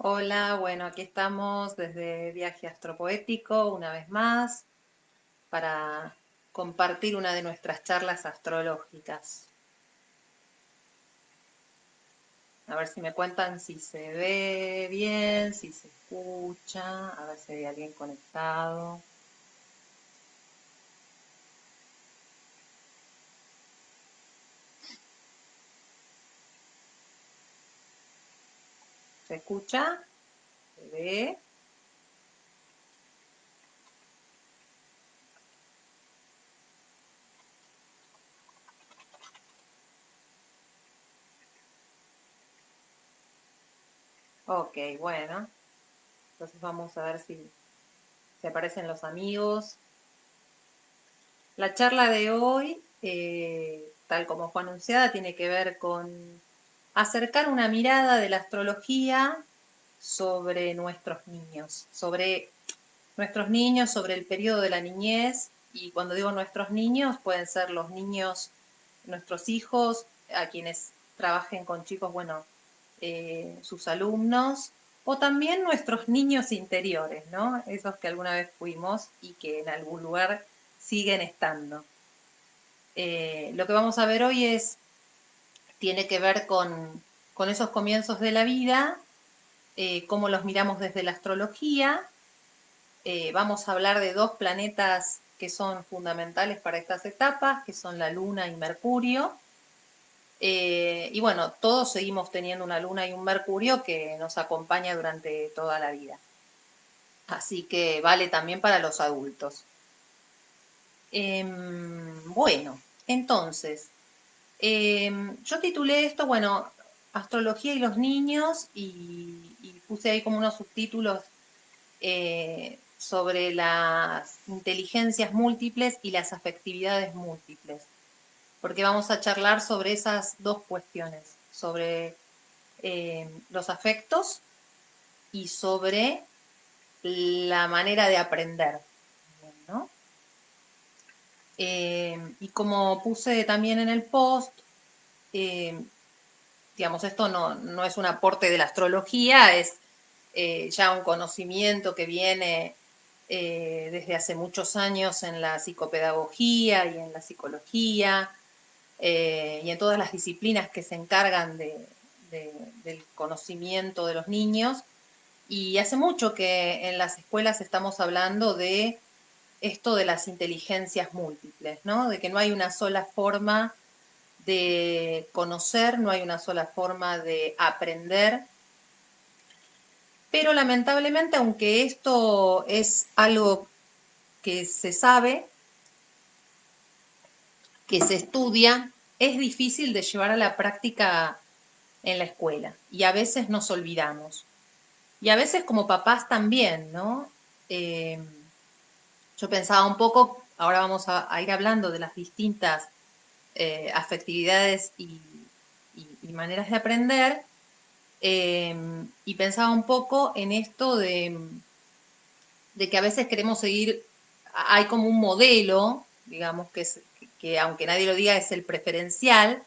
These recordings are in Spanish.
Hola, bueno, aquí estamos desde Viaje Astropoético una vez más para compartir una de nuestras charlas astrológicas. A ver si me cuentan si se ve bien, si se escucha, a ver si hay alguien conectado. ¿Se escucha? ¿Se ve? Ok, bueno, entonces vamos a ver si aparecen los amigos. La charla de hoy, tal como fue anunciada, tiene que ver con acercar una mirada de la astrología sobre nuestros niños, sobre el periodo de la niñez. Y cuando digo nuestros niños, pueden ser los niños, nuestros hijos, a quienes trabajen con chicos, bueno, sus alumnos, o también nuestros niños interiores, ¿no? Esos que alguna vez fuimos y que en algún lugar siguen estando. Lo que vamos a ver hoy tiene que ver con esos comienzos de la vida, cómo los miramos desde la astrología. Vamos a hablar de dos planetas que son fundamentales para estas etapas, que son la Luna y Mercurio. Y bueno, todos seguimos teniendo una Luna y un Mercurio que nos acompaña durante toda la vida. Así que vale también para los adultos. Bueno, entonces, yo titulé esto, bueno, Astrología y los niños, y puse ahí como unos subtítulos sobre las inteligencias múltiples y las afectividades múltiples, porque vamos a charlar sobre esas dos cuestiones, sobre los afectos y sobre la manera de aprender, ¿no? Y como puse también en el post, eh, digamos, esto no es un aporte de la astrología, es ya un conocimiento que viene desde hace muchos años en la psicopedagogía y en la psicología y en todas las disciplinas que se encargan del conocimiento de los niños. Y hace mucho que en las escuelas estamos hablando de esto de las inteligencias múltiples, ¿no? De que no hay una sola forma de conocer, no hay una sola forma de aprender, pero lamentablemente, aunque esto es algo que se sabe, que se estudia, es difícil de llevar a la práctica en la escuela y a veces nos olvidamos. Y a veces como papás también, ¿no? Eh, yo pensaba un poco, ahora vamos a ir hablando de las distintas afectividades y maneras de aprender, y pensaba un poco en esto de que a veces queremos seguir, hay como un modelo, digamos, que aunque nadie lo diga es el preferencial,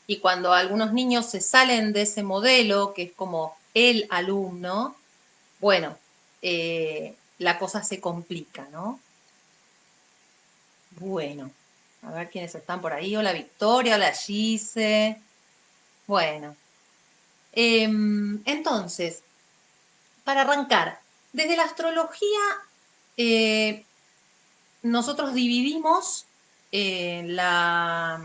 y cuando algunos niños se salen de ese modelo, que es como el alumno, bueno, la cosa se complica, ¿no? Bueno, a ver quiénes están por ahí. Hola Victoria, hola Gise. Bueno, entonces, para arrancar, desde la astrología, eh, nosotros dividimos las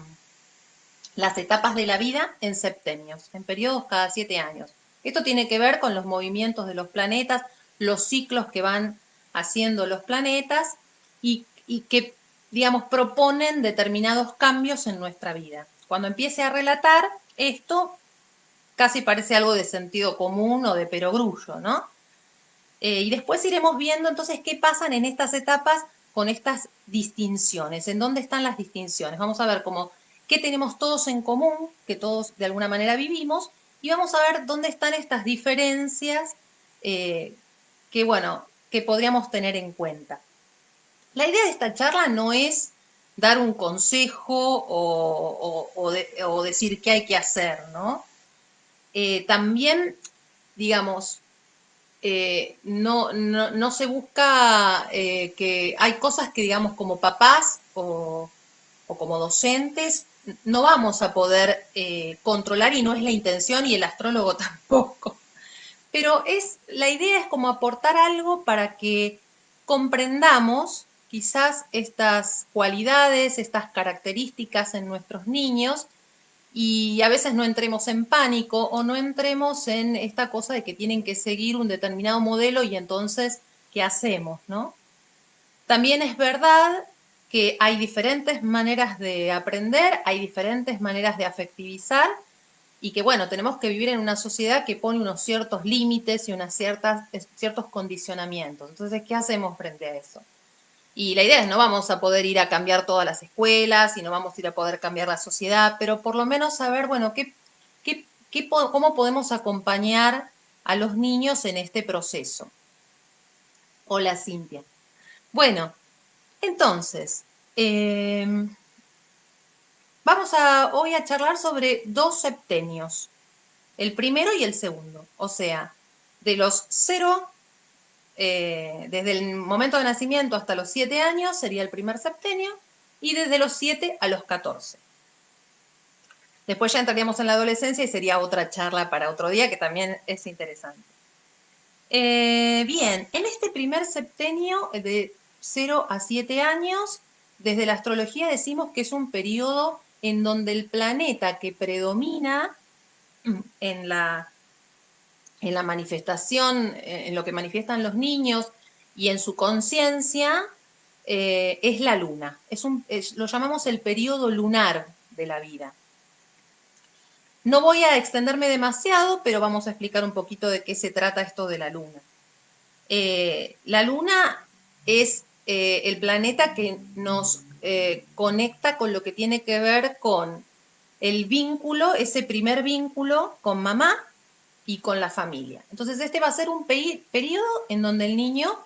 etapas de la vida en septenios, en periodos cada 7 años. Esto tiene que ver con los movimientos de los planetas, los ciclos que van haciendo los planetas y que, digamos, proponen determinados cambios en nuestra vida. Cuando empiece a relatar esto, casi parece algo de sentido común o de perogrullo, ¿no? Y después iremos viendo entonces qué pasan en estas etapas con estas distinciones, en dónde están las distinciones. Vamos a ver cómo qué tenemos todos en común, que todos de alguna manera vivimos, y vamos a ver dónde están estas diferencias eh, que, bueno, que podríamos tener en cuenta. La idea de esta charla no es dar un consejo o decir qué hay que hacer, ¿no? También, digamos, no se busca que hay cosas que, digamos, como papás o como docentes, no vamos a poder controlar y no es la intención y el astrólogo tampoco. Pero la idea es como aportar algo para que comprendamos quizás estas cualidades, estas características en nuestros niños y a veces no entremos en pánico o no entremos en esta cosa de que tienen que seguir un determinado modelo y entonces, ¿qué hacemos, no? También es verdad que hay diferentes maneras de aprender, hay diferentes maneras de afectivizar y que, bueno, tenemos que vivir en una sociedad que pone unos ciertos límites y ciertos condicionamientos. Entonces, ¿qué hacemos frente a eso? Y la idea es, no vamos a poder ir a cambiar todas las escuelas y no vamos a ir a poder cambiar la sociedad, pero por lo menos saber, bueno, cómo podemos acompañar a los niños en este proceso. Hola, Cintia. Bueno, entonces, vamos hoy a charlar sobre dos septenios, el primero y el segundo, o sea, de los 0, desde el momento de nacimiento hasta los 7 años sería el primer septenio, y desde los 7 a los 14. Después ya entraríamos en la adolescencia y sería otra charla para otro día que también es interesante. Bien, en este primer septenio de 0 a 7 años, desde la astrología decimos que es un periodo en donde el planeta que predomina en la manifestación, en lo que manifiestan los niños y en su conciencia, es la luna. Lo llamamos el periodo lunar de la vida. No voy a extenderme demasiado, pero vamos a explicar un poquito de qué se trata esto de la luna. La luna es el planeta que nos conecta con lo que tiene que ver con el vínculo, ese primer vínculo con mamá y con la familia. Entonces este va a ser un periodo en donde el niño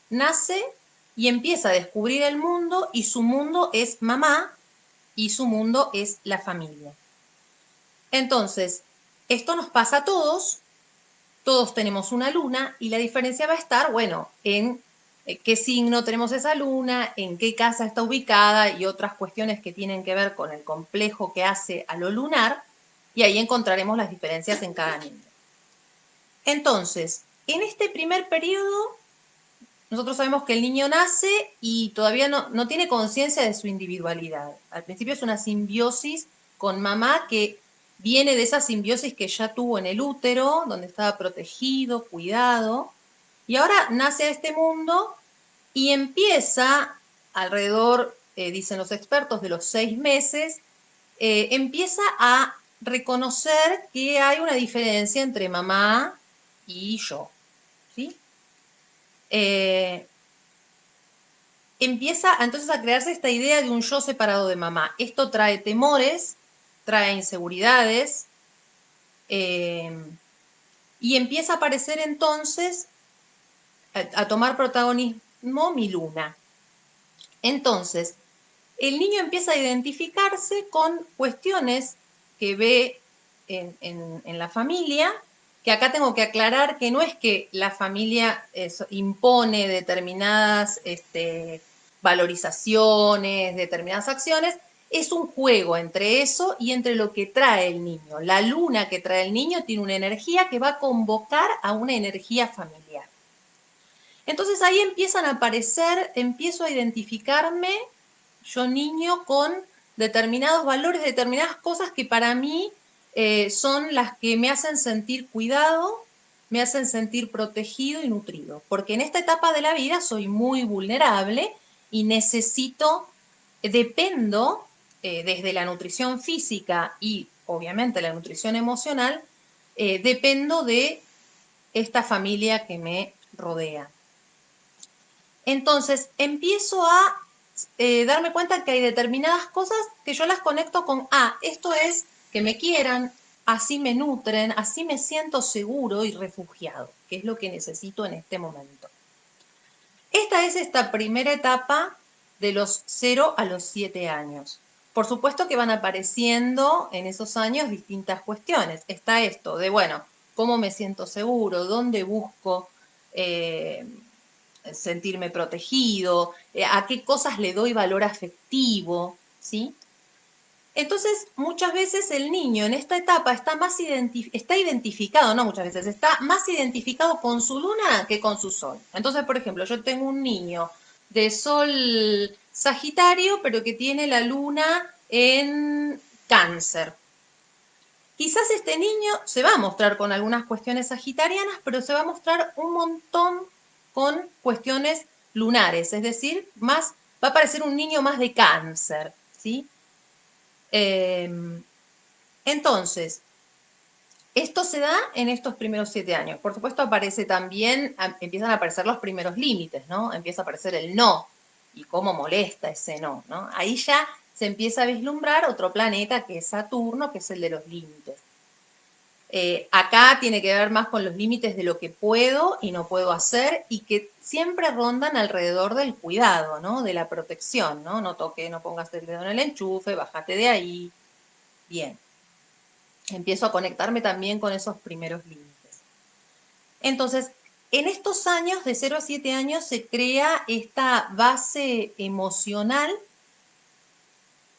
nace y empieza a descubrir el mundo y su mundo es mamá y su mundo es la familia. Entonces, esto nos pasa a todos tenemos una luna y la diferencia va a estar, bueno, en qué signo tenemos esa luna, en qué casa está ubicada y otras cuestiones que tienen que ver con el complejo que hace a lo lunar, y ahí encontraremos las diferencias en cada niño. Entonces, en este primer periodo, nosotros sabemos que el niño nace y todavía no tiene conciencia de su individualidad. Al principio es una simbiosis con mamá que viene de esa simbiosis que ya tuvo en el útero, donde estaba protegido, cuidado, y ahora nace a este mundo y empieza alrededor, dicen los expertos, de los 6 meses, empieza a reconocer que hay una diferencia entre mamá y yo, ¿sí? Empieza entonces a crearse esta idea de un yo separado de mamá. Esto trae temores, trae inseguridades, y empieza a aparecer entonces, a tomar protagonismo mi luna. Entonces, el niño empieza a identificarse con cuestiones que ve en la familia, que acá tengo que aclarar que no es que la familia impone determinadas valorizaciones, determinadas acciones, es un juego entre eso y entre lo que trae el niño. La luna que trae el niño tiene una energía que va a convocar a una energía familiar. Entonces ahí empiezan a aparecer, empiezo a identificarme yo niño con determinados valores, determinadas cosas que para mí son las que me hacen sentir cuidado, me hacen sentir protegido y nutrido. Porque en esta etapa de la vida soy muy vulnerable y dependo desde la nutrición física y obviamente la nutrición emocional, dependo de esta familia que me rodea. Entonces empiezo a darme cuenta que hay determinadas cosas que yo las conecto con, esto es que me quieran, así me nutren, así me siento seguro y refugiado, que es lo que necesito en este momento. Esta es esta primera etapa de los 0 a los 7 años. Por supuesto que van apareciendo en esos años distintas cuestiones. Está esto de, bueno, cómo me siento seguro, dónde busco eh, sentirme protegido, a qué cosas le doy valor afectivo, ¿sí? Entonces, muchas veces el niño en esta etapa está identificado, no muchas veces, está más identificado con su luna que con su sol. Entonces, por ejemplo, yo tengo un niño de sol Sagitario, pero que tiene la luna en Cáncer. Quizás este niño se va a mostrar con algunas cuestiones sagitarianas, pero se va a mostrar un montón con cuestiones lunares, es decir, más va a parecer un niño más de Cáncer, ¿sí? Entonces, esto se da en estos primeros 7 años. Por supuesto, aparece también, empiezan a aparecer los primeros límites, ¿no? Empieza a aparecer el no y cómo molesta ese no, ¿no? Ahí ya se empieza a vislumbrar otro planeta que es Saturno, que es el de los límites. Acá tiene que ver más con los límites de lo que puedo y no puedo hacer y que siempre rondan alrededor del cuidado, ¿no? De la protección, ¿no? No toque, no pongas el dedo en el enchufe, bájate de ahí. Bien. Empiezo a conectarme también con esos primeros límites. Entonces, en estos años, de 0 a 7 años, se crea esta base emocional,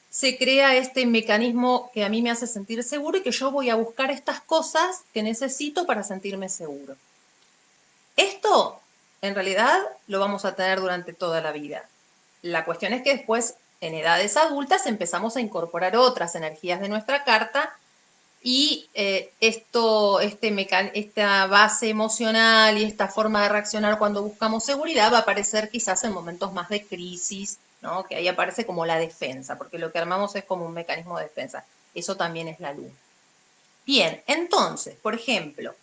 se crea este mecanismo que a mí me hace sentir seguro y que yo voy a buscar estas cosas que necesito para sentirme seguro. Esto, en realidad, lo vamos a tener durante toda la vida. La cuestión es que después, en edades adultas, empezamos a incorporar otras energías de nuestra carta y esta base emocional y esta forma de reaccionar cuando buscamos seguridad va a aparecer quizás en momentos más de crisis, ¿no? Que ahí aparece como la defensa, porque lo que armamos es como un mecanismo de defensa. Eso también es la luna. Bien, entonces, por ejemplo,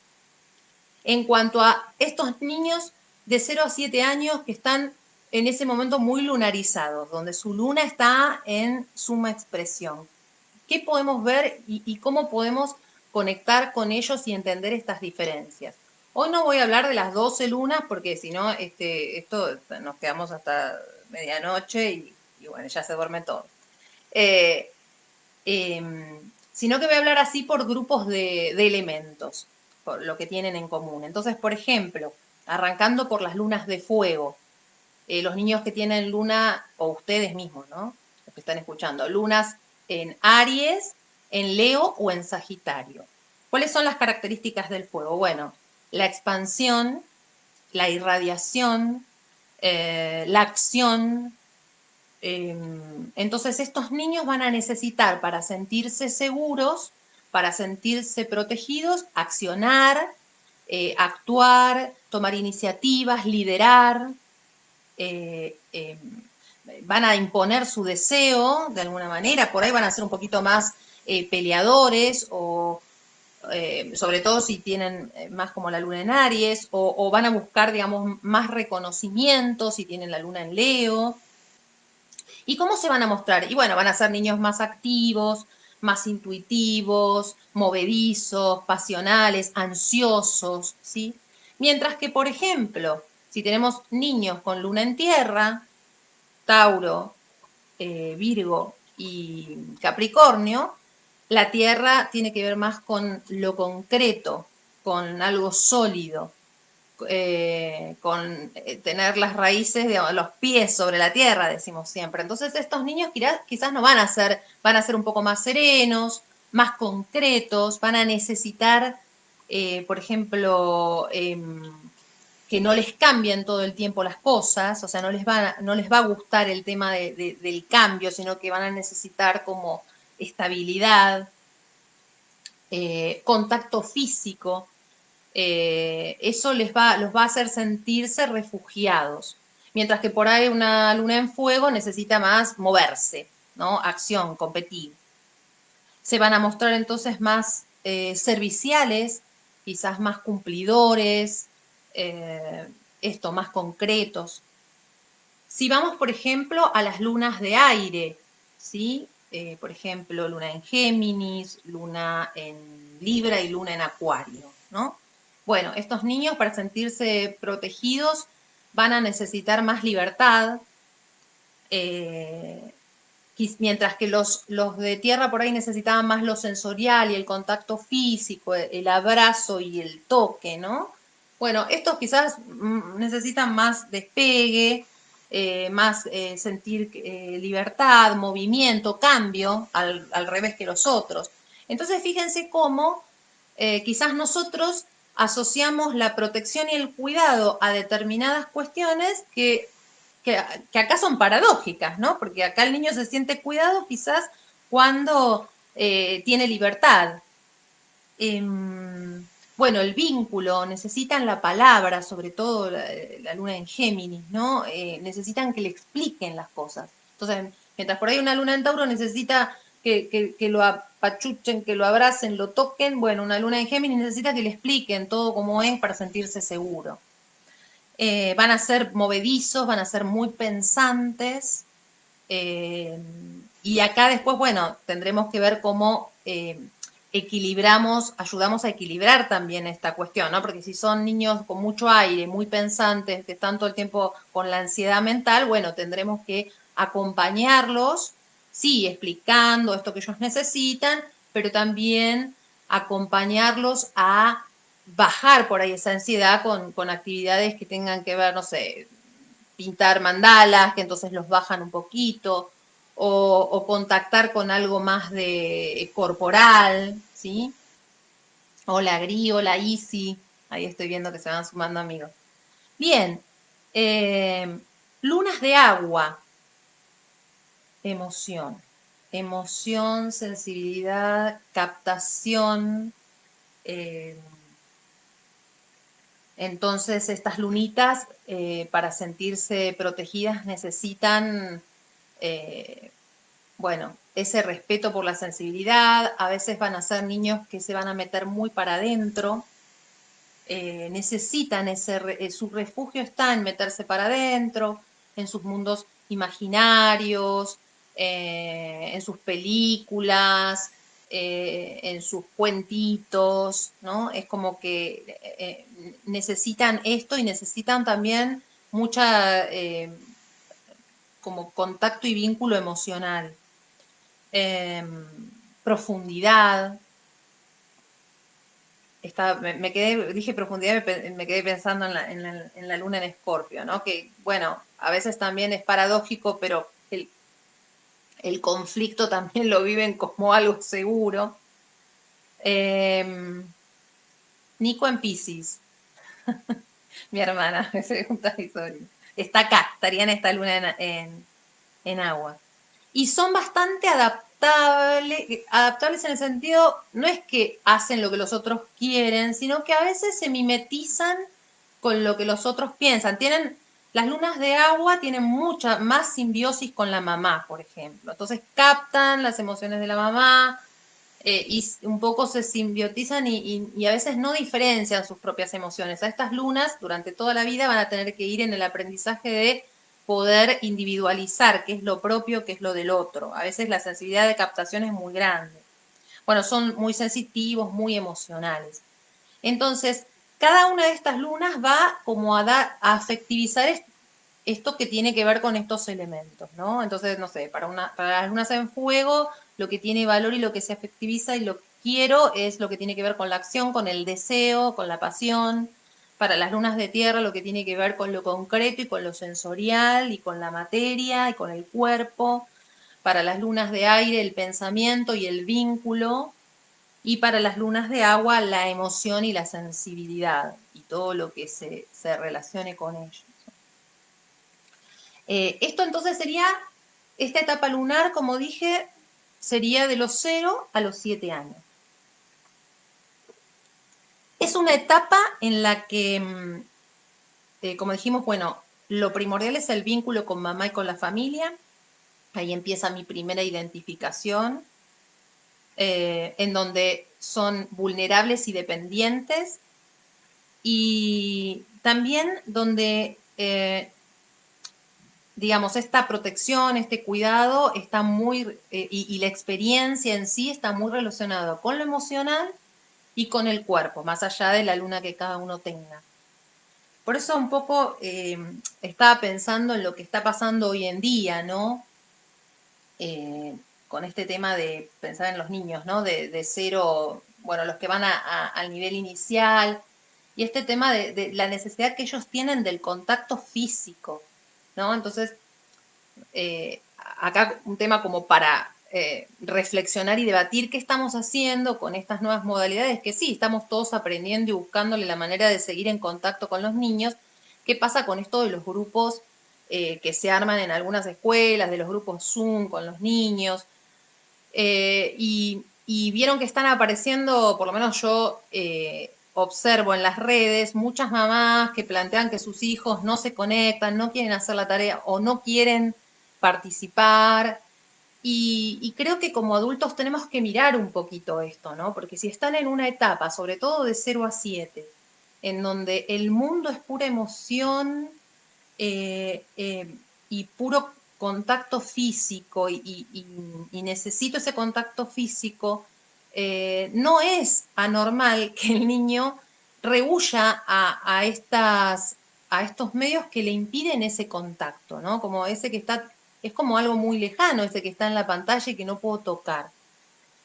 en cuanto a estos niños de 0 a 7 años que están en ese momento muy lunarizados, donde su luna está en suma expresión. ¿Qué podemos ver y cómo podemos conectar con ellos y entender estas diferencias? Hoy no voy a hablar de las 12 lunas porque si no, esto nos quedamos hasta medianoche y bueno, ya se duerme todo. Eh, Sino que voy a hablar así por grupos de elementos, por lo que tienen en común. Entonces, por ejemplo, arrancando por las lunas de fuego, los niños que tienen luna, o ustedes mismos, ¿no? Los que están escuchando, lunas en Aries, en Leo o en Sagitario. ¿Cuáles son las características del fuego? Bueno, la expansión, la irradiación, la acción. Entonces estos niños van a necesitar para sentirse seguros, para sentirse protegidos, accionar, actuar, tomar iniciativas, liderar, eh, eh, van a imponer su deseo de alguna manera, por ahí van a ser un poquito más peleadores o sobre todo si tienen más como la luna en Aries o van a buscar, digamos, más reconocimiento si tienen la luna en Leo. ¿Y cómo se van a mostrar? Y bueno, van a ser niños más activos, más intuitivos, movedizos, pasionales, ansiosos, ¿sí? Mientras que, por ejemplo, si tenemos niños con luna en tierra, Tauro, Virgo y Capricornio, la tierra tiene que ver más con lo concreto, con algo sólido, con tener las raíces, digamos, los pies sobre la tierra, decimos siempre. Entonces estos niños quizás no van a ser un poco más serenos, más concretos, van a necesitar, por ejemplo, que no les cambien todo el tiempo las cosas, o sea, no les va a gustar el tema del cambio, sino que van a necesitar como estabilidad, contacto físico, eso los va a hacer sentirse refugiados. Mientras que por ahí una luna en fuego necesita más moverse, ¿no? Acción, competir. Se van a mostrar entonces más serviciales, quizás más cumplidores, eh, más concretos. Si vamos, por ejemplo, a las lunas de aire, ¿sí? Por ejemplo, luna en Géminis, luna en Libra y luna en Acuario, ¿no? Bueno, estos niños para sentirse protegidos van a necesitar más libertad, eh, mientras que los de tierra por ahí necesitaban más lo sensorial y el contacto físico, el abrazo y el toque, ¿no? Bueno, estos quizás necesitan más despegue, más sentir libertad, movimiento, cambio, al revés que los otros. Entonces, fíjense cómo quizás nosotros asociamos la protección y el cuidado a determinadas cuestiones que acá son paradójicas, ¿no? Porque acá el niño se siente cuidado quizás cuando tiene libertad. Bueno, el vínculo, necesitan la palabra, sobre todo la luna en Géminis, ¿no? Necesitan que le expliquen las cosas. Entonces, mientras por ahí una luna en Tauro necesita que lo apachuchen, que lo abracen, lo toquen, bueno, una luna en Géminis necesita que le expliquen todo como es para sentirse seguro. Van a ser movedizos, van a ser muy pensantes, eh, y acá después, bueno, tendremos que ver cómo equilibramos, ayudamos a equilibrar también esta cuestión, ¿no? Porque si son niños con mucho aire, muy pensantes, que están todo el tiempo con la ansiedad mental, bueno, tendremos que acompañarlos, sí, explicando esto que ellos necesitan, pero también acompañarlos a bajar por ahí esa ansiedad con actividades que tengan que ver, no sé, pintar mandalas, que entonces los bajan un poquito, o contactar con algo más de corporal, ¿sí? Hola Gri, hola Isi, ahí estoy viendo que se van sumando amigos. Bien, lunas de agua, emoción, emoción, sensibilidad, captación. eh, entonces, estas lunitas, para sentirse protegidas, necesitan bueno, ese respeto por la sensibilidad, a veces van a ser niños que se van a meter muy para adentro, necesitan su refugio está en meterse para adentro, en sus mundos imaginarios, en sus películas, en sus cuentitos, ¿no? Es como que necesitan esto y necesitan también mucha como contacto y vínculo emocional, eh, profundidad. Me quedé, dije profundidad, me quedé pensando en la luna en Escorpio, ¿no? Que, bueno, a veces también es paradójico, pero el conflicto también lo viven como algo seguro. Eh, Nico en Pisces, mi hermana, me pregunta Victoria. Está acá, estaría en esta luna en agua. Y son bastante adaptables en el sentido, no es que hacen lo que los otros quieren, sino que a veces se mimetizan con lo que los otros piensan. Las lunas de agua tienen mucha más simbiosis con la mamá, por ejemplo. Entonces captan las emociones de la mamá, y un poco se simbiotizan y a veces no diferencian sus propias emociones. A estas lunas durante toda la vida van a tener que ir en el aprendizaje de poder individualizar qué es lo propio, qué es lo del otro. A veces la sensibilidad de captación es muy grande. Bueno, son muy sensitivos, muy emocionales. Entonces, cada una de estas lunas va como a afectivizar esto que tiene que ver con estos elementos, ¿no? Entonces, no sé, para las lunas en fuego, lo que tiene valor y lo que se afectiviza y lo que quiero es lo que tiene que ver con la acción, con el deseo, con la pasión. Para las lunas de tierra, lo que tiene que ver con lo concreto y con lo sensorial y con la materia y con el cuerpo. Para las lunas de aire, el pensamiento y el vínculo. Y para las lunas de agua, la emoción y la sensibilidad y todo lo que se relacione con ellos. Esto entonces sería, esta etapa lunar, como dije, sería de los 0 a los 7 años. Es una etapa en la que, como dijimos, bueno, lo primordial es el vínculo con mamá y con la familia. Ahí empieza mi primera identificación, en donde son vulnerables y dependientes. Y también donde digamos, esta protección, este cuidado está muy, y la experiencia en sí está muy relacionado con lo emocional y con el cuerpo, más allá de la luna que cada uno tenga. Por eso un poco estaba pensando en lo que está pasando hoy en día, ¿no? Con este tema de pensar en los niños, ¿no? De cero, bueno, los que van al nivel inicial y este tema de la necesidad que ellos tienen del contacto físico, ¿no? Entonces, acá un tema como para reflexionar y debatir qué estamos haciendo con estas nuevas modalidades, que sí, estamos todos aprendiendo y buscándole la manera de seguir en contacto con los niños. ¿Qué pasa con esto de los grupos que se arman en algunas escuelas, de los grupos Zoom con los niños? Y vieron que están apareciendo, por lo menos yo observo en las redes, muchas mamás que plantean que sus hijos no se conectan, no quieren hacer la tarea o no quieren participar. Y creo que como adultos tenemos que mirar un poquito esto, ¿no? Porque si están en una etapa, sobre todo de 0 a 7, en donde el mundo es pura emoción, y puro contacto físico y necesito ese contacto físico, no es anormal que el niño rehuya a estos medios que le impiden ese contacto, ¿no? Como ese que está, es como algo muy lejano, ese que está en la pantalla y que no puedo tocar.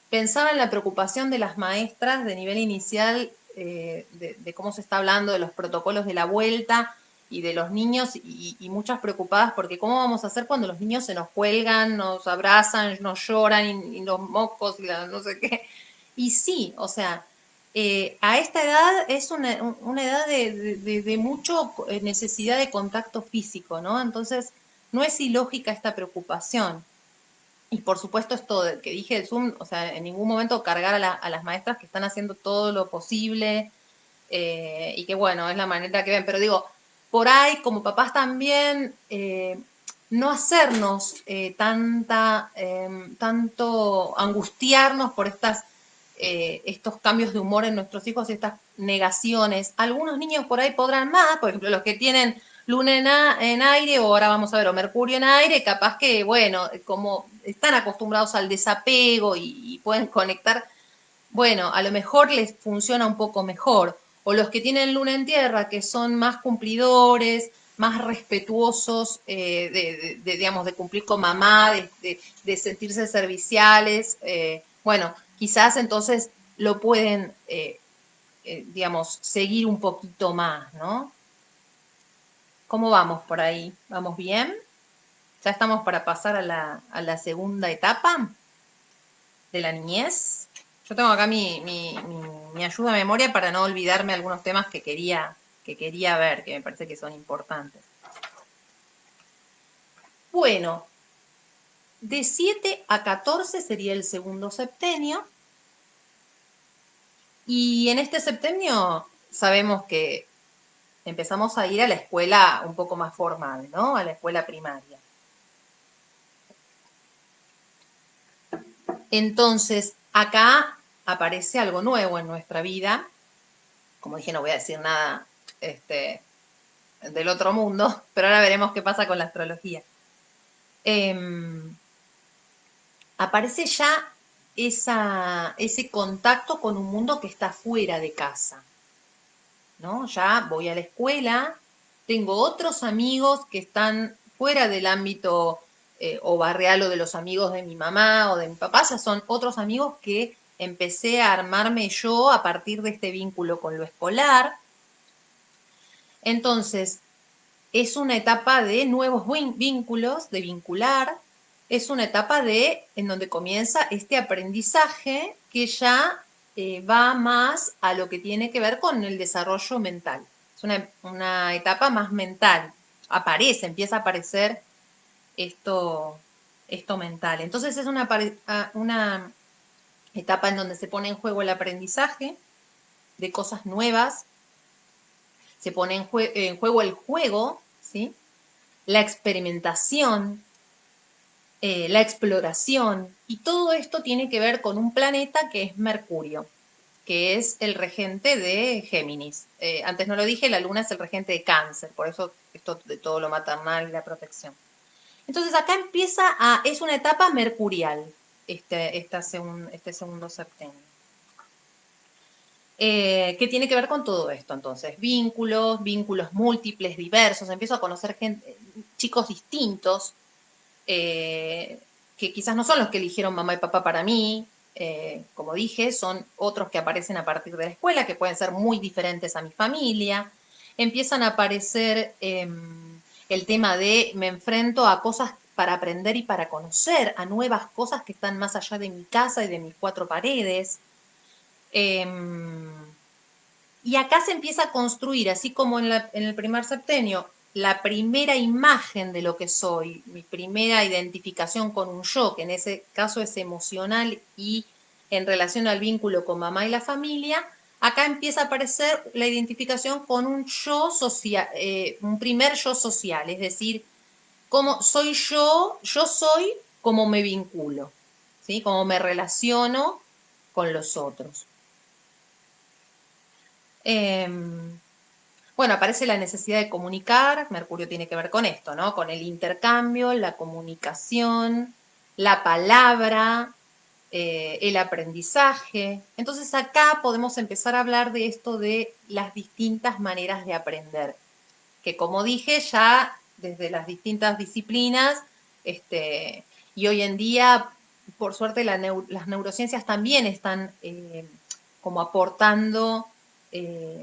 Pensaba en la preocupación de las maestras de nivel inicial, de cómo se está hablando de los protocolos de la vuelta y de los niños y muchas preocupadas porque cómo vamos a hacer cuando los niños se nos cuelgan, nos abrazan, nos lloran y los mocos y la no sé qué. Y sí, o sea, a esta edad es una edad de mucho necesidad de contacto físico, ¿no? Entonces, no es ilógica esta preocupación. Y por supuesto esto que dije del Zoom, o sea, en ningún momento cargar a las maestras que están haciendo todo lo posible y que bueno, es la manera que ven, pero digo, por ahí como papás también, no hacernos tanto angustiarnos por estos cambios de humor en nuestros hijos y estas negaciones. Algunos niños por ahí podrán más, por ejemplo, los que tienen luna en aire, o ahora vamos a ver, o mercurio en aire, capaz que, bueno, como están acostumbrados al desapego y pueden conectar, bueno, a lo mejor les funciona un poco mejor. O los que tienen luna en tierra, que son más cumplidores, más respetuosos digamos, de cumplir con mamá, de sentirse serviciales. Bueno, quizás entonces lo pueden, digamos, seguir un poquito más, ¿no? ¿Cómo vamos por ahí? ¿Vamos bien? ¿Ya estamos para pasar a la segunda etapa de la niñez? Yo tengo acá mi ayuda a memoria para no olvidarme algunos temas que quería ver, que me parece que son importantes. Bueno, de 7 a 14 sería el segundo septenio. Y en este septenio sabemos que empezamos a ir a la escuela un poco más formal, ¿no? A la escuela primaria. Entonces, acá aparece algo nuevo en nuestra vida. Como dije, no voy a decir nada del otro mundo, pero ahora veremos qué pasa con la astrología. Aparece ya ese contacto con un mundo que está fuera de casa, ¿no? Ya voy a la escuela, tengo otros amigos que están fuera del ámbito o barrial o de los amigos de mi mamá o de mi papá, ya son otros amigos que empecé a armarme yo a partir de este vínculo con lo escolar. Entonces, es una etapa de nuevos vínculos, de vincular, es una etapa en donde comienza este aprendizaje que ya va más a lo que tiene que ver con el desarrollo mental. Es una etapa más mental. Empieza a aparecer esto mental. Entonces es una etapa en donde se pone en juego el aprendizaje de cosas nuevas, se pone en juego el juego, ¿sí? La experimentación, la exploración, y todo esto tiene que ver con un planeta que es Mercurio, que es el regente de Géminis. Antes no lo dije, la luna es el regente de Cáncer, por eso esto de todo lo maternal y la protección. Entonces acá es una etapa mercurial, este segundo septenio. ¿Qué tiene que ver con todo esto? Entonces, vínculos múltiples, diversos, empiezo a conocer chicos distintos, que quizás no son los que eligieron mamá y papá para mí, como dije, son otros que aparecen a partir de la escuela, que pueden ser muy diferentes a mi familia. Empiezan a aparecer el tema de me enfrento a cosas para aprender y para conocer, a nuevas cosas que están más allá de mi casa y de mis cuatro paredes. Y acá se empieza a construir, así como en el primer septenio, la primera imagen de lo que soy, mi primera identificación con un yo, que en ese caso es emocional y en relación al vínculo con mamá y la familia, acá empieza a aparecer la identificación con un yo social, un primer yo social, es decir, cómo soy yo soy cómo me vinculo, ¿sí? Cómo me relaciono con los otros. Em, Bueno, aparece la necesidad de comunicar, Mercurio tiene que ver con esto, ¿no? Con el intercambio, la comunicación, la palabra, el aprendizaje. Entonces acá podemos empezar a hablar de esto de las distintas maneras de aprender, que como dije ya desde las distintas disciplinas, y hoy en día, por suerte, las neurociencias también están como aportando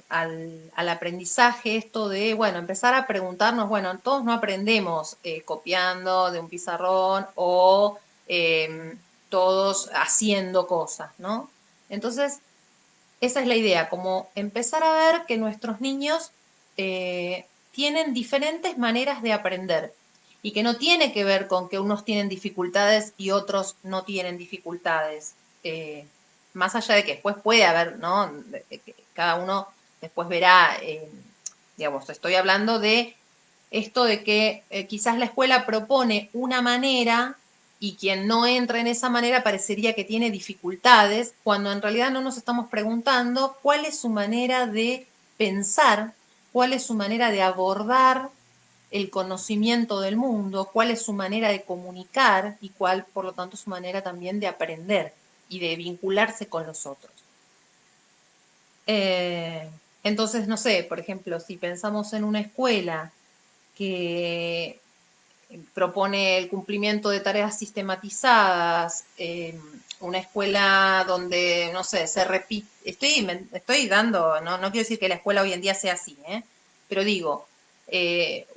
al aprendizaje esto de, bueno, empezar a preguntarnos, bueno, todos no aprendemos copiando de un pizarrón o todos haciendo cosas, ¿no? Entonces, esa es la idea, como empezar a ver que nuestros niños tienen diferentes maneras de aprender y que no tiene que ver con que unos tienen dificultades y otros no tienen dificultades. Más allá de que después puede haber, ¿no? Que cada uno después verá, digamos, estoy hablando de esto de que quizás la escuela propone una manera y quien no entra en esa manera parecería que tiene dificultades, cuando en realidad no nos estamos preguntando cuál es su manera de pensar, cuál es su manera de abordar el conocimiento del mundo, cuál es su manera de comunicar y cuál, por lo tanto, su manera también de aprender y de vincularse con los otros. Eh, entonces, no sé, por ejemplo, si pensamos en una escuela que propone el cumplimiento de tareas sistematizadas, una escuela donde, no sé, se repite, estoy dando, no quiero decir que la escuela hoy en día sea así, pero digo,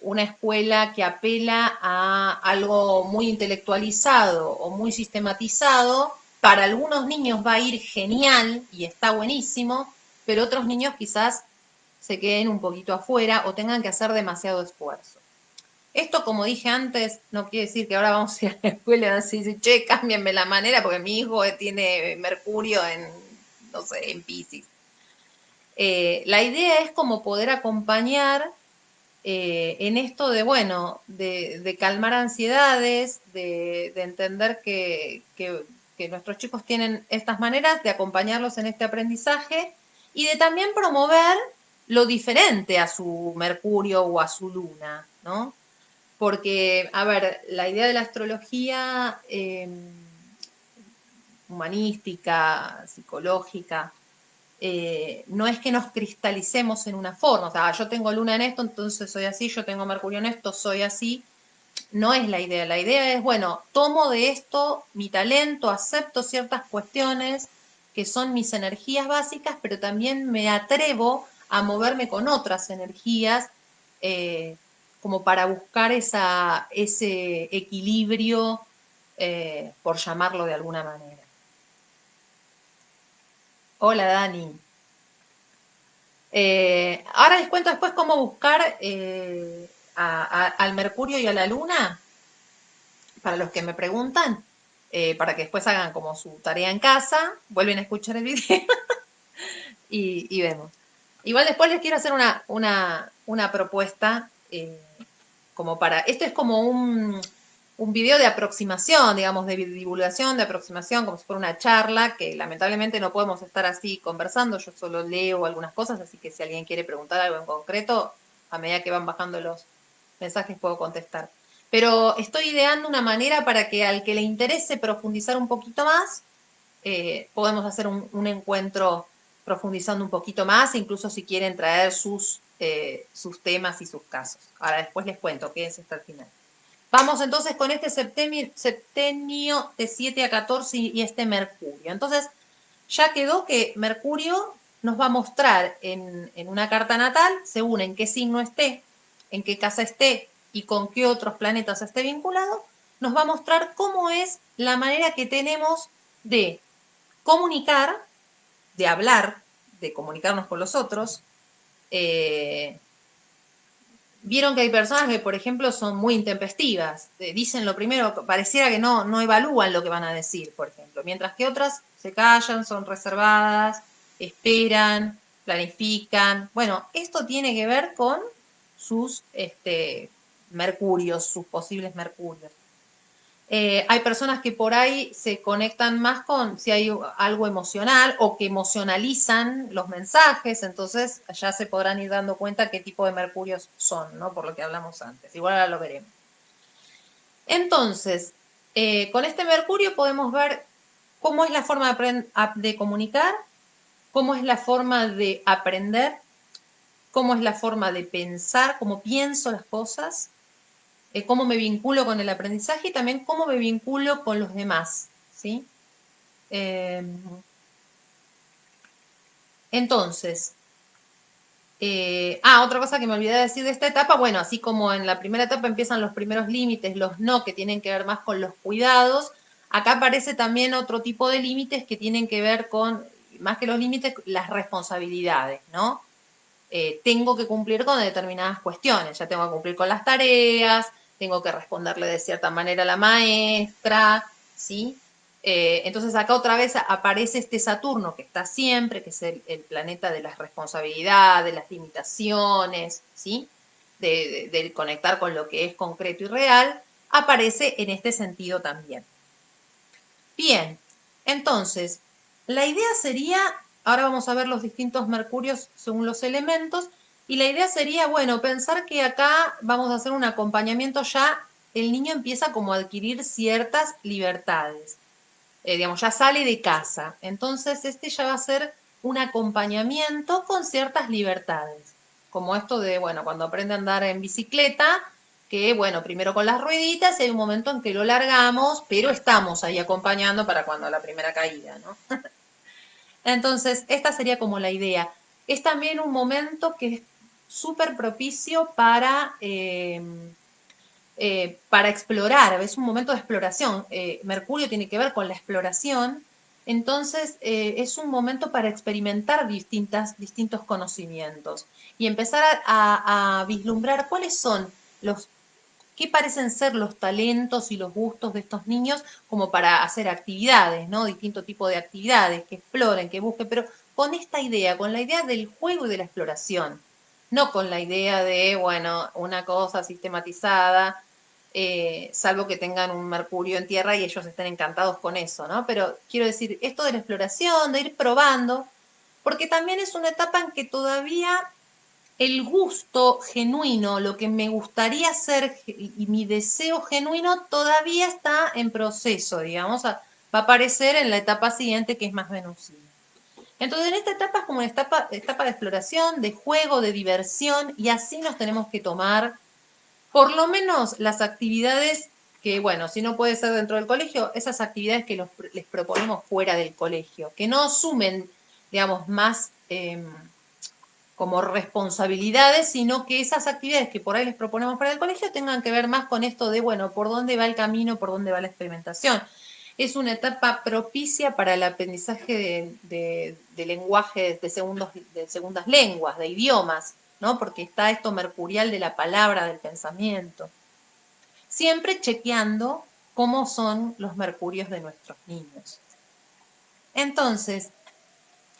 una escuela que apela a algo muy intelectualizado o muy sistematizado, para algunos niños va a ir genial y está buenísimo, pero otros niños quizás se queden un poquito afuera o tengan que hacer demasiado esfuerzo. Esto, como dije antes, no quiere decir que ahora vamos a ir a la escuela y van a decir, che, cámbienme la manera porque mi hijo tiene Mercurio en, no sé, en Piscis. La idea es como poder acompañar en esto de, bueno, de calmar ansiedades, de entender que nuestros chicos tienen estas maneras, de acompañarlos en este aprendizaje y de también promover lo diferente a su Mercurio o a su Luna, ¿no? Porque, a ver, la idea de la astrología humanística, psicológica, no es que nos cristalicemos en una forma, o sea, yo tengo luna en esto, entonces soy así, yo tengo Mercurio en esto, soy así. No es la idea es, bueno, tomo de esto mi talento, acepto ciertas cuestiones que son mis energías básicas, pero también me atrevo a moverme con otras energías eh, como para buscar ese equilibrio, por llamarlo de alguna manera. Hola Dani. Ahora les cuento después cómo buscar al Mercurio y a la Luna, para los que me preguntan, para que después hagan como su tarea en casa, vuelven a escuchar el video y vemos. Igual después les quiero hacer una propuesta, como para, esto es como un video de aproximación, digamos, de divulgación, de aproximación, como si fuera una charla, que lamentablemente no podemos estar así conversando, yo solo leo algunas cosas, así que si alguien quiere preguntar algo en concreto, a medida que van bajando los mensajes puedo contestar. Pero estoy ideando una manera para que al que le interese profundizar un poquito más, podemos hacer un encuentro profundizando un poquito más, incluso si quieren traer sus temas y sus casos. Ahora después les cuento, quédense hasta el final. Vamos entonces con este septenio de 7 a 14 y este Mercurio. Entonces, ya quedó que Mercurio nos va a mostrar en una carta natal, según en qué signo esté, en qué casa esté y con qué otros planetas esté vinculado, nos va a mostrar cómo es la manera que tenemos de comunicar, de hablar, de comunicarnos con los otros. Vieron que hay personas que, por ejemplo, son muy intempestivas, dicen lo primero, pareciera que no evalúan lo que van a decir, por ejemplo, mientras que otras se callan, son reservadas, esperan, planifican. Bueno, esto tiene que ver con sus mercurios, sus posibles mercurios. Hay personas que por ahí se conectan más con si hay algo emocional o que emocionalizan los mensajes, entonces ya se podrán ir dando cuenta qué tipo de mercurios son, ¿no? Por lo que hablamos antes. Igual ahora lo veremos. Entonces, con este mercurio podemos ver cómo es la forma de comunicar, cómo es la forma de aprender, cómo es la forma de pensar, cómo pienso las cosas, cómo me vinculo con el aprendizaje y también cómo me vinculo con los demás, ¿sí? Eh, entonces, otra cosa que me olvidé de decir de esta etapa, bueno, así como en la primera etapa empiezan los primeros límites, los no, que tienen que ver más con los cuidados, acá aparece también otro tipo de límites que tienen que ver con, más que los límites, las responsabilidades, ¿no? Tengo que cumplir con determinadas cuestiones, ya tengo que cumplir con las tareas, tengo que responderle de cierta manera a la maestra, ¿sí? Entonces acá otra vez aparece este Saturno que está siempre, que es el planeta de las responsabilidades, de las limitaciones, ¿sí? De conectar con lo que es concreto y real, aparece en este sentido también. Bien, entonces, la idea sería, ahora vamos a ver los distintos mercurios según los elementos, y la idea sería, bueno, pensar que acá vamos a hacer un acompañamiento ya, el niño empieza como a adquirir ciertas libertades, digamos, ya sale de casa, entonces este ya va a ser un acompañamiento con ciertas libertades, como esto de, bueno, cuando aprende a andar en bicicleta, que bueno, primero con las rueditas y hay un momento en que lo largamos, pero estamos ahí acompañando para cuando la primera caída, ¿no? Entonces, esta sería como la idea. Es también un momento que es súper propicio para explorar, es un momento de exploración. Mercurio tiene que ver con la exploración, entonces es un momento para experimentar distintos conocimientos y empezar a vislumbrar cuáles son qué parecen ser los talentos y los gustos de estos niños como para hacer actividades, ¿no? Distinto tipo de actividades, que exploren, que busquen, pero con esta idea, con la idea del juego y de la exploración, no con la idea de, bueno, una cosa sistematizada, salvo que tengan un Mercurio en tierra y ellos estén encantados con eso, ¿no? Pero quiero decir, esto de la exploración, de ir probando, porque también es una etapa en que todavía el gusto genuino, lo que me gustaría hacer y mi deseo genuino todavía está en proceso, digamos, va a aparecer en la etapa siguiente que es más venusina. Entonces, en esta etapa es como una etapa de exploración, de juego, de diversión, y así nos tenemos que tomar por lo menos las actividades que, bueno, si no puede ser dentro del colegio, esas actividades que les proponemos fuera del colegio, que no sumen, digamos, más como responsabilidades, sino que esas actividades que por ahí les proponemos para el colegio tengan que ver más con esto de, bueno, por dónde va el camino, por dónde va la experimentación. Es una etapa propicia para el aprendizaje de lenguajes de segundas lenguas, de idiomas, ¿no? Porque está esto mercurial de la palabra, del pensamiento. Siempre chequeando cómo son los mercurios de nuestros niños. Entonces,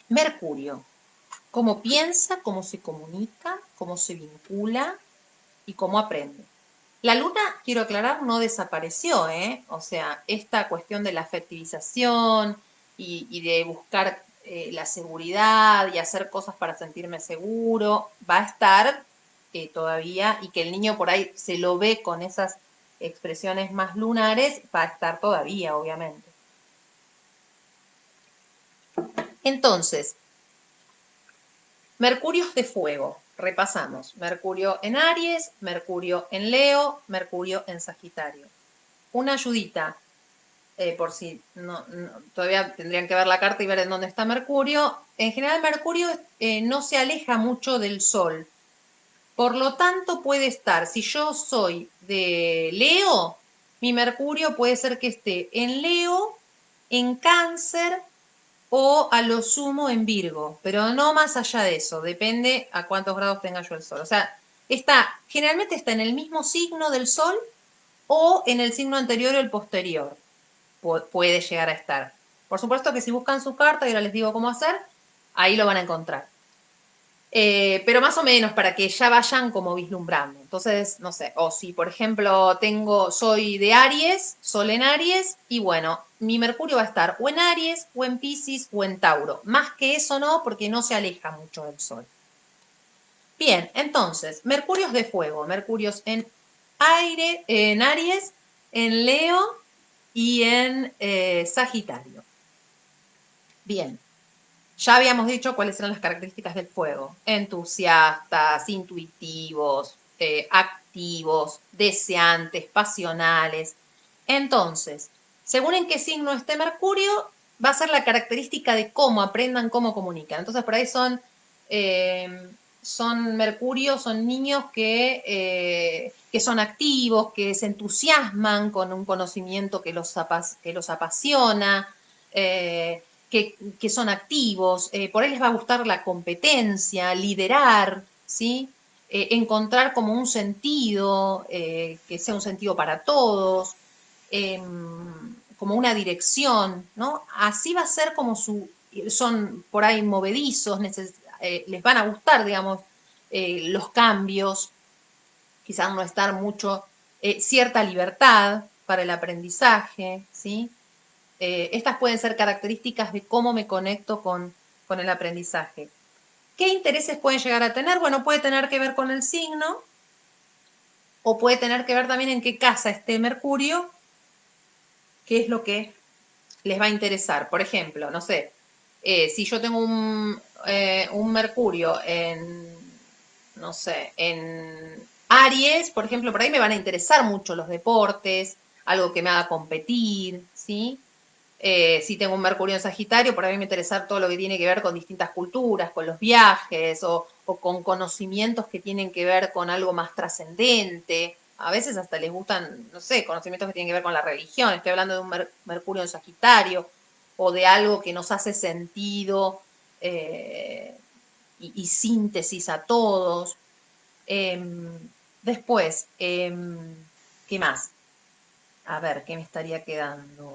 Mercurio, cómo piensa, cómo se comunica, cómo se vincula y cómo aprende. La luna, quiero aclarar, no desapareció, ¿eh? O sea, esta cuestión de la afectivización y de buscar la seguridad y hacer cosas para sentirme seguro, va a estar todavía, y que el niño por ahí se lo ve con esas expresiones más lunares, va a estar todavía, obviamente. Entonces, Mercurios de fuego. repasamos. Mercurio en Aries, Mercurio en Leo, Mercurio en Sagitario. Una ayudita, por si todavía tendrían que ver la carta y ver en dónde está Mercurio. En general, Mercurio no se aleja mucho del Sol. Por lo tanto, puede estar, si yo soy de Leo, mi Mercurio puede ser que esté en Leo, en Cáncer o a lo sumo en Virgo, pero no más allá de eso, depende a cuántos grados tenga yo el Sol. O sea, generalmente está en el mismo signo del Sol o en el signo anterior o el posterior. Puede llegar a estar. Por supuesto que si buscan su carta, y ahora les digo cómo hacer, ahí lo van a encontrar. Pero más o menos para que ya vayan como vislumbrando. Entonces, no sé, o si por ejemplo soy de Aries, Sol en Aries, y bueno, mi Mercurio va a estar o en Aries, o en Piscis, o en Tauro. Más que eso no, porque no se aleja mucho del Sol. Bien, entonces, Mercurios de fuego, Mercurios en aire, en Aries, en Leo y en Sagitario. Bien, ya habíamos dicho cuáles eran las características del fuego. Entusiastas, intuitivos, activos, deseantes, pasionales. Entonces, según en qué signo esté Mercurio, va a ser la característica de cómo aprendan, cómo comunican. Entonces, por ahí son Mercurio, son niños que son activos, que se entusiasman con un conocimiento que los apasiona. Que son activos, por ahí les va a gustar la competencia, liderar, ¿sí? Encontrar como un sentido, que sea un sentido para todos, como una dirección, ¿no? Así va a ser como son por ahí movedizos, les van a gustar, digamos, los cambios, quizás no estar mucho, cierta libertad para el aprendizaje, ¿sí? Estas pueden ser características de cómo me conecto con el aprendizaje. ¿Qué intereses pueden llegar a tener? Bueno, puede tener que ver con el signo o puede tener que ver también en qué casa esté Mercurio, qué es lo que les va a interesar. Por ejemplo, no sé, si yo tengo un Mercurio no sé, en Aries, por ejemplo, por ahí me van a interesar mucho los deportes, algo que me haga competir, ¿sí? Si tengo un Mercurio en Sagitario, por ahí me interesa todo lo que tiene que ver con distintas culturas, con los viajes o con conocimientos que tienen que ver con algo más trascendente. A veces hasta les gustan, no sé, conocimientos que tienen que ver con la religión. Estoy hablando de un Mercurio en Sagitario o de algo que nos hace sentido y síntesis a todos. Después, ¿qué más? A ver, ¿qué me estaría quedando?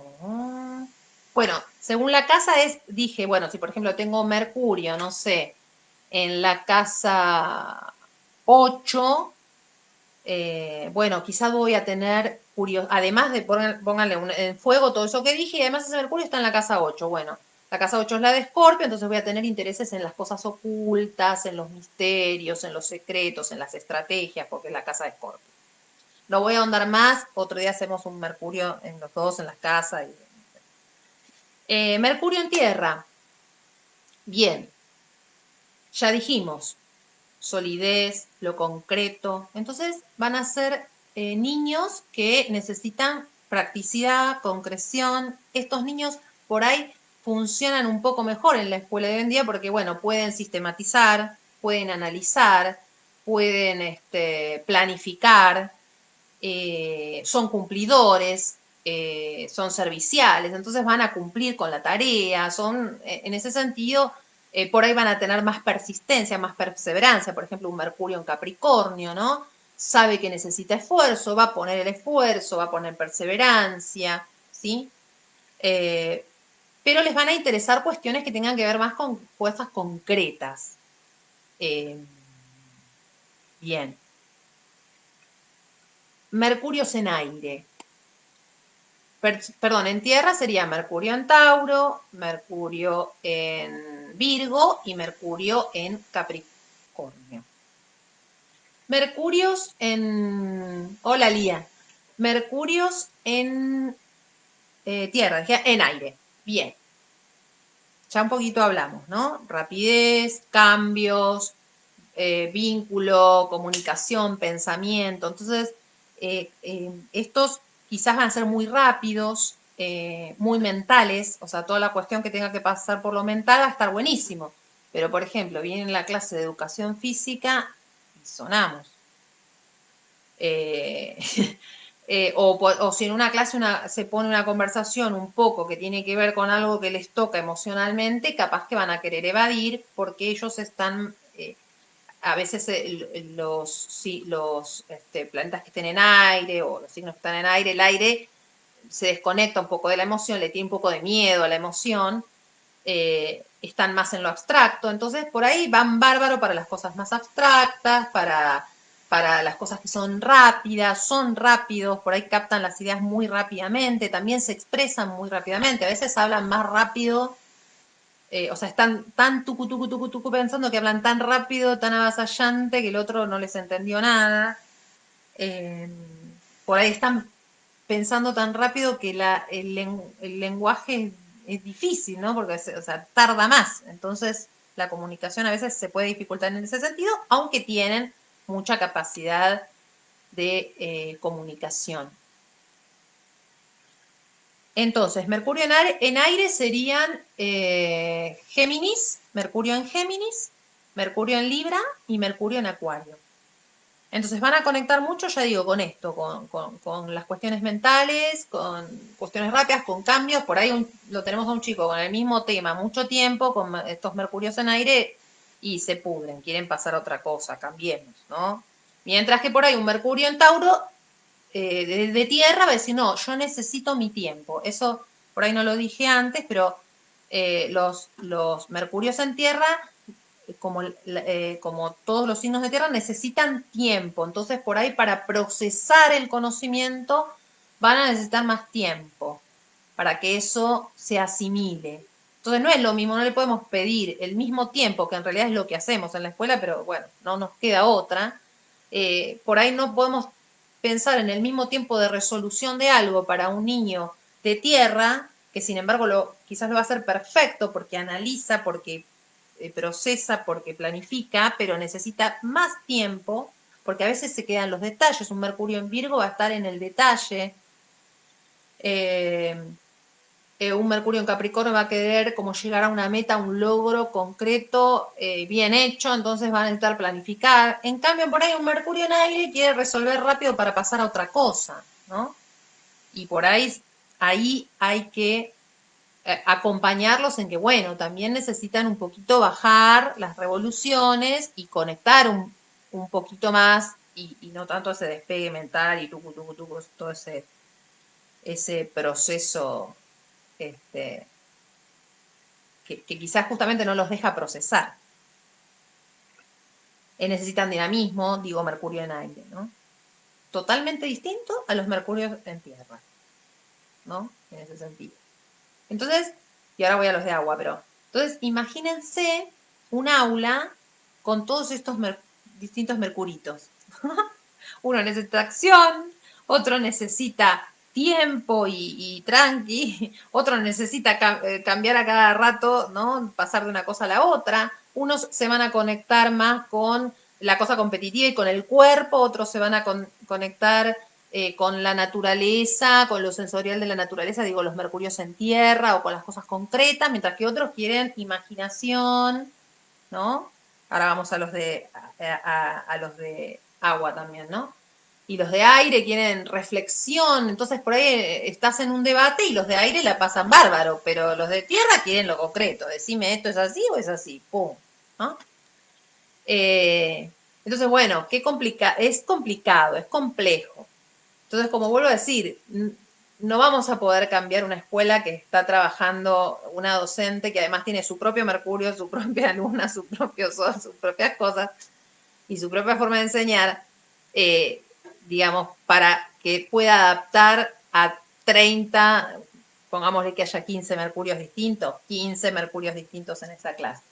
Bueno, según la casa dije, bueno, si por ejemplo tengo Mercurio, no sé, en la casa 8, bueno, quizás voy a tener curiosidad, además de pónganle en fuego todo eso que dije, y además ese Mercurio está en la casa 8. Bueno, la casa 8 es la de Escorpio, entonces voy a tener intereses en las cosas ocultas, en los misterios, en los secretos, en las estrategias, porque es la casa de Escorpio. No voy a ahondar más, otro día hacemos un Mercurio en los dos, en las casas. Mercurio en Tierra, bien, ya dijimos, solidez, lo concreto. Entonces van a ser niños que necesitan practicidad, concreción. Estos niños por ahí funcionan un poco mejor en la escuela de hoy en día porque, bueno, pueden sistematizar, pueden analizar, pueden planificar, son cumplidores, son serviciales, entonces van a cumplir con la tarea, en ese sentido, por ahí van a tener más persistencia, más perseverancia, por ejemplo, un Mercurio en Capricornio, ¿no? Sabe que necesita esfuerzo, va a poner el esfuerzo, va a poner perseverancia, ¿sí? Eh, pero les van a interesar cuestiones que tengan que ver más con cosas concretas. Eh, bien. Mercurios en aire. Perdón, en tierra sería Mercurio en Tauro, Mercurio en Virgo y Mercurio en Capricornio. Mercurios en... Hola, Lía. Mercurios en tierra, en aire. Bien. Ya un poquito hablamos, ¿no? Rapidez, cambios, vínculo, comunicación, pensamiento. Entonces, estos quizás van a ser muy rápidos, muy mentales, o sea, toda la cuestión que tenga que pasar por lo mental va a estar buenísimo. Pero, por ejemplo, viene en la clase de educación física y sonamos. Eh, o si en una clase se pone una conversación un poco que tiene que ver con algo que les toca emocionalmente, capaz que van a querer evadir porque ellos están, a veces los planetas que estén en aire o los signos que están en aire, el aire se desconecta un poco de la emoción, le tiene un poco de miedo a la emoción, están más en lo abstracto, entonces por ahí van bárbaro para las cosas más abstractas, para las cosas que son rápidos, por ahí captan las ideas muy rápidamente, también se expresan muy rápidamente, a veces hablan más rápido, o sea, están tan tucu, tucu, tucu, tucu pensando que hablan tan rápido, tan avasallante, que el otro no les entendió nada. Eh, por ahí están pensando tan rápido que el lenguaje es difícil, ¿no? Porque, o sea, tarda más. Entonces, la comunicación a veces se puede dificultar en ese sentido, aunque tienen mucha capacidad de comunicación. Entonces, Mercurio en aire serían Géminis, Mercurio en Géminis, Mercurio en Libra y Mercurio en Acuario. Entonces van a conectar mucho, ya digo, con esto, con las cuestiones mentales, con cuestiones rápidas, con cambios. Por ahí lo tenemos a un chico con el mismo tema mucho tiempo, con estos mercurios en aire, y se pudren, quieren pasar a otra cosa, cambiemos, ¿no? Mientras que por ahí un Mercurio en Tauro, de tierra, va a decir, no, yo necesito mi tiempo. Eso por ahí no lo dije antes, pero los mercurios en tierra como todos los signos de tierra, necesitan tiempo. Entonces, por ahí para procesar el conocimiento van a necesitar más tiempo para que eso se asimile. Entonces, no es lo mismo, no le podemos pedir el mismo tiempo, que en realidad es lo que hacemos en la escuela, pero bueno, no nos queda otra. Por ahí no podemos pensar en el mismo tiempo de resolución de algo para un niño de tierra, que sin embargo quizás lo va a hacer perfecto porque analiza, porque procesa, porque planifica, pero necesita más tiempo, porque a veces se quedan los detalles. Un Mercurio en Virgo va a estar en el detalle. Eh, un Mercurio en Capricornio va a querer como llegar a una meta, un logro concreto, bien hecho, entonces va a necesitar planificar. En cambio, por ahí un Mercurio en aire quiere resolver rápido para pasar a otra cosa, ¿no? Y por ahí hay que acompañarlos en que, bueno, también necesitan un poquito bajar las revoluciones y conectar un poquito más y no tanto ese despegue mental y tucu, tucu, tucu, todo ese proceso este, que quizás justamente no los deja procesar. Necesitan dinamismo, digo Mercurio en aire, ¿no? Totalmente distinto a los Mercurios en tierra, ¿no? En ese sentido. Entonces, y ahora voy a los de agua, pero entonces imagínense un aula con todos estos distintos mercuritos. Uno necesita acción, otro necesita tiempo y tranqui, otro necesita cambiar a cada rato, ¿no? Pasar de una cosa a la otra. Unos se van a conectar más con la cosa competitiva y con el cuerpo, otros se van a conectar con la naturaleza, con lo sensorial de la naturaleza, digo, los mercurios en tierra o con las cosas concretas, mientras que otros quieren imaginación, ¿no? Ahora vamos a a los de agua también, ¿no? Y los de aire quieren reflexión, entonces por ahí estás en un debate y los de aire la pasan bárbaro, pero los de tierra quieren lo concreto, decime esto es así o es así, pum, ¿no? Entonces, bueno, es complicado, es complejo. Entonces, como vuelvo a decir, no vamos a poder cambiar una escuela que está trabajando una docente que además tiene su propio Mercurio, su propia alumna, su propio sol, sus propias cosas y su propia forma de enseñar, digamos, para que pueda adaptar a 30, pongámosle que haya 15 Mercurios distintos, 15 Mercurios distintos en esa clase.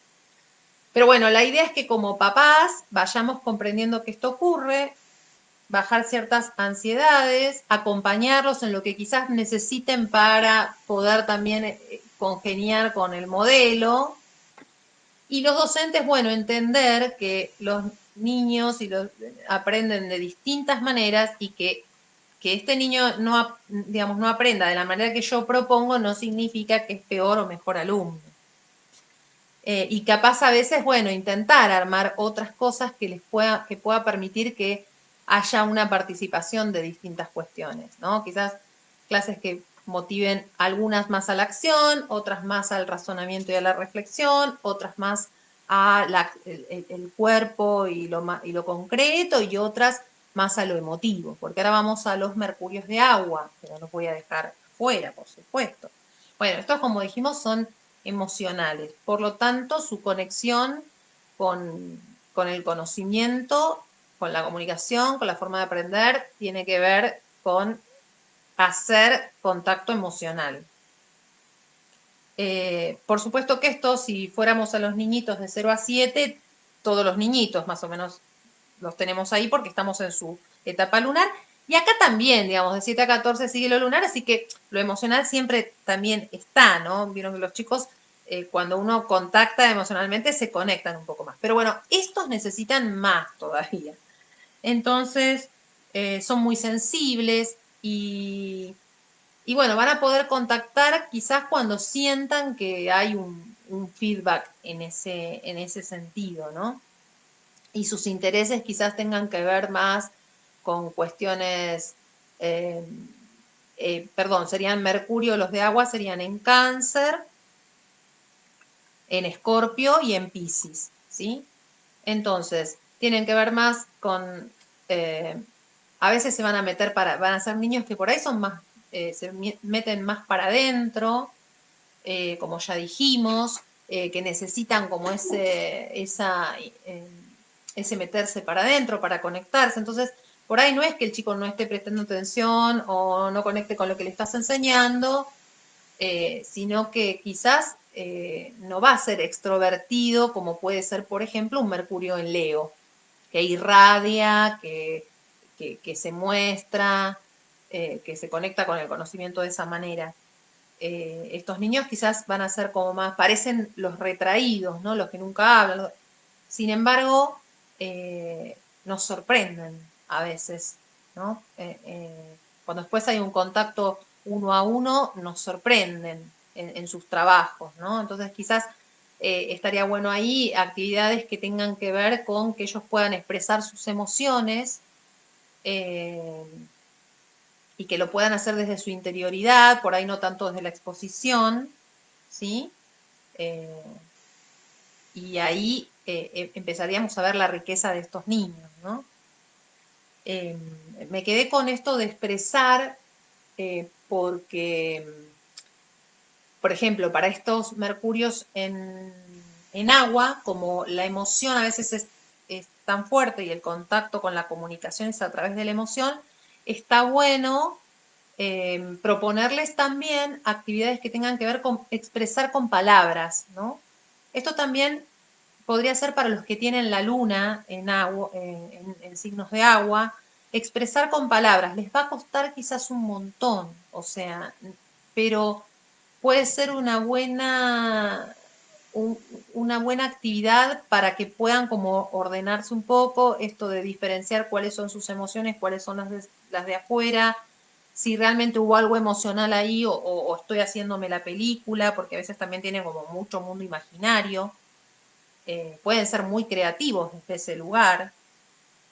Pero bueno, la idea es que como papás vayamos comprendiendo que esto ocurre, bajar ciertas ansiedades, acompañarlos en lo que quizás necesiten para poder también congeniar con el modelo. Y los docentes, bueno, entender que los niños aprenden de distintas maneras y que este niño no, digamos, no aprenda de la manera que yo propongo no significa que es peor o mejor alumno. Y capaz a veces, bueno, intentar armar otras cosas que pueda permitir que haya una participación de distintas cuestiones, ¿no? Quizás clases que motiven algunas más a la acción, otras más al razonamiento y a la reflexión, otras más a el cuerpo y lo concreto y otras más a lo emotivo, porque ahora vamos a los mercurios de agua, que no los voy a dejar fuera, por supuesto. Bueno, estos, como dijimos, son emocionales. Por lo tanto, su conexión con el conocimiento, con la comunicación, con la forma de aprender, tiene que ver con hacer contacto emocional. Por supuesto que esto, si fuéramos a los niñitos de 0 a 7, todos los niñitos más o menos los tenemos ahí porque estamos en su etapa lunar. Y acá también, digamos, de 7 a 14 sigue lo lunar, así que lo emocional siempre también está, ¿no? Vieron que los chicos, cuando uno contacta emocionalmente, se conectan un poco más. Pero bueno, estos necesitan más todavía. Entonces, son muy sensibles y bueno, van a poder contactar quizás cuando sientan que hay un feedback en ese sentido, ¿no? Y sus intereses quizás tengan que ver más con cuestiones, eh, perdón, serían Mercurio, los de agua serían en Cáncer, en Escorpio y en Piscis, ¿sí? Entonces, tienen que ver más con, a veces se van a meter van a ser niños que por ahí son más, se meten más para adentro, como ya dijimos, que necesitan como ese meterse para adentro, para conectarse. Entonces, por ahí no es que el chico no esté prestando atención o no conecte con lo que le estás enseñando, sino que quizás no va a ser extrovertido como puede ser, por ejemplo, un Mercurio en Leo, que irradia, que se muestra, que se conecta con el conocimiento de esa manera. Estos niños quizás van a ser como más, parecen los retraídos, ¿no? Los que nunca hablan. Sin embargo, nos sorprenden a veces, ¿no? Cuando después hay un contacto uno a uno, nos sorprenden en sus trabajos, ¿no? Entonces quizás estaría bueno ahí actividades que tengan que ver con que ellos puedan expresar sus emociones eh, y que lo puedan hacer desde su interioridad, por ahí no tanto desde la exposición, ¿sí? Eh, y ahí empezaríamos a ver la riqueza de estos niños, ¿no? Eh, Me quedé con esto de expresar porque, por ejemplo, para estos mercurios en agua, como la emoción a veces es tan fuerte y el contacto con la comunicación es a través de la emoción, está bueno proponerles también actividades que tengan que ver con expresar con palabras, ¿no? Esto también podría ser para los que tienen la luna en agua, en signos de agua, expresar con palabras. Les va a costar quizás un montón, o sea, pero puede ser una buena actividad para que puedan como ordenarse un poco, esto de diferenciar cuáles son sus emociones, cuáles son las de afuera, si realmente hubo algo emocional ahí o estoy haciéndome la película, porque a veces también tienen como mucho mundo imaginario, pueden ser muy creativos desde ese lugar.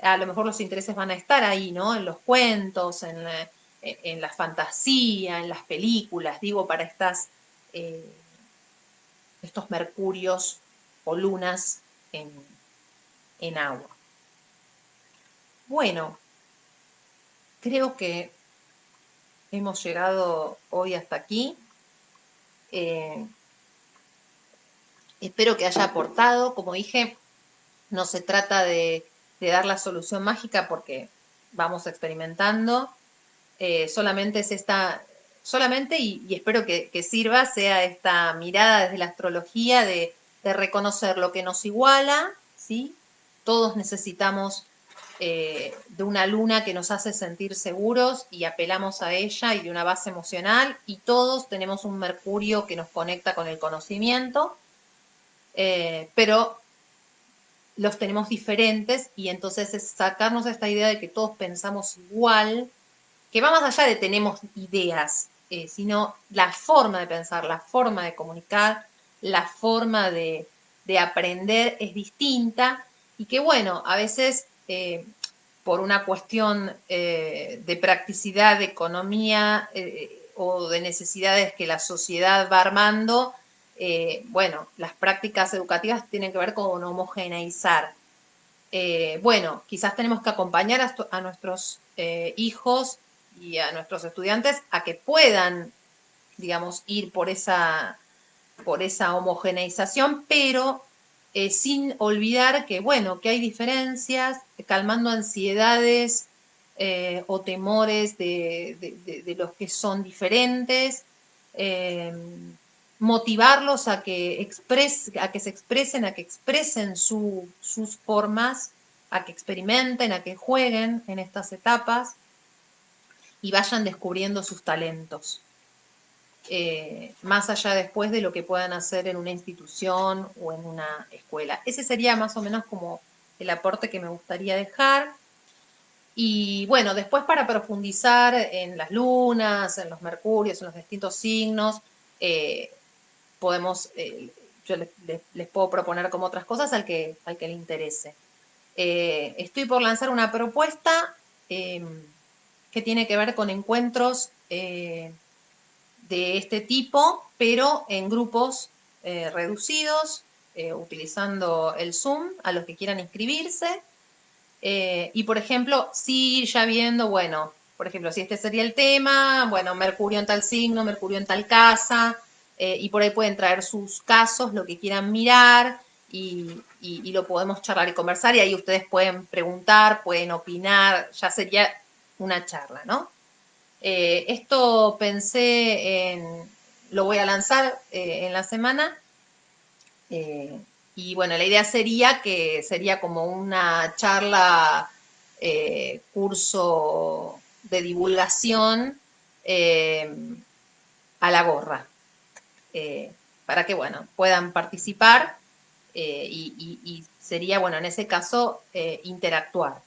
A lo mejor los intereses van a estar ahí, ¿no? En los cuentos, en la fantasía, en las películas, digo, para eh, estos mercurios o lunas en, en agua. Bueno, creo que hemos llegado hoy hasta aquí. Eh, Espero que haya aportado. Como dije, no se trata de dar la solución mágica porque vamos experimentando. Solamente es solamente y espero que sirva, sea esta mirada desde la astrología de reconocer lo que nos iguala, ¿sí? Todos necesitamos de una luna que nos hace sentir seguros y apelamos a ella y de una base emocional y todos tenemos un Mercurio que nos conecta con el conocimiento pero los tenemos diferentes y entonces es sacarnos esta idea de que todos pensamos igual, que va más allá de tenemos ideas, sino la forma de pensar, la forma de comunicar, la forma de aprender es distinta y que bueno, a veces por una cuestión de practicidad, de economía o de necesidades que la sociedad va armando, bueno, las prácticas educativas tienen que ver con homogeneizar. Bueno, quizás tenemos que acompañar a nuestros hijos y a nuestros estudiantes a que puedan, digamos, ir por esa homogeneización, pero sin olvidar que, bueno, que hay diferencias, calmando ansiedades o temores de los que son diferentes, eh, motivarlos a que se expresen, a que expresen sus formas, a que experimenten, a que jueguen en estas etapas y vayan descubriendo sus talentos más allá después de lo que puedan hacer en una institución o en una escuela. Ese sería más o menos como el aporte que me gustaría dejar. Y bueno, después para profundizar en las lunas, en los mercurios, en los distintos signos, eh, podemos, yo les puedo proponer como otras cosas al que le interese. Estoy por lanzar una propuesta que tiene que ver con encuentros de este tipo, pero en grupos reducidos, utilizando el Zoom a los que quieran inscribirse. Y por ejemplo, sí ya viendo, bueno, por ejemplo, si este sería el tema, bueno, Mercurio en tal signo, Mercurio en tal casa, y por ahí pueden traer sus casos, lo que quieran mirar, y lo podemos charlar y conversar, y ahí ustedes pueden preguntar, pueden opinar, ya sería una charla, ¿no? Esto pensé lo voy a lanzar en la semana. eh, y bueno, la idea sería que sería como una charla, curso de divulgación eh, a la gorra, eh, para que, bueno, puedan participar y sería, bueno, en ese caso, interactuar.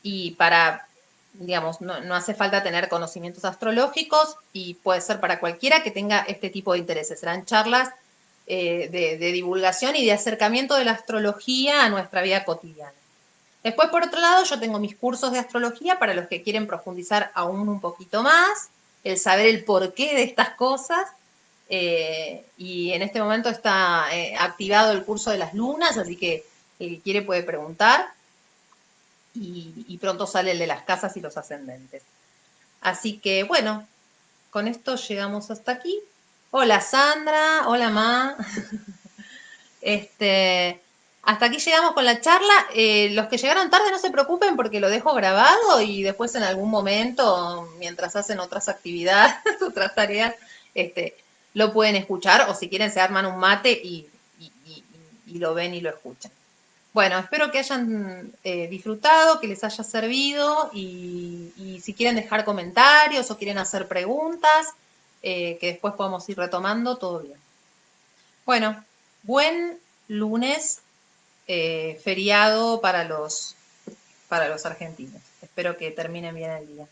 Y para, digamos, no hace falta tener conocimientos astrológicos y puede ser para cualquiera que tenga este tipo de intereses. Serán charlas de divulgación y de acercamiento de la astrología a nuestra vida cotidiana. Después, por otro lado, yo tengo mis cursos de astrología para los que quieren profundizar aún un poquito más, el saber el porqué de estas cosas. Y en este momento está activado el curso de las lunas, así que el que quiere puede preguntar y pronto sale el de las casas y los ascendentes. Así que bueno, con esto llegamos hasta aquí. Hola Sandra, hola Ma. Este, hasta aquí llegamos con la charla. Los que llegaron tarde no se preocupen porque lo dejo grabado y después en algún momento, mientras hacen otras actividades, otras tareas, este, lo pueden escuchar o si quieren se arman un mate y lo ven y lo escuchan. Bueno, espero que hayan disfrutado, que les haya servido y si quieren dejar comentarios o quieren hacer preguntas, que después podamos ir retomando, todo bien. Bueno, buen lunes, feriado para los argentinos. Espero que terminen bien el día.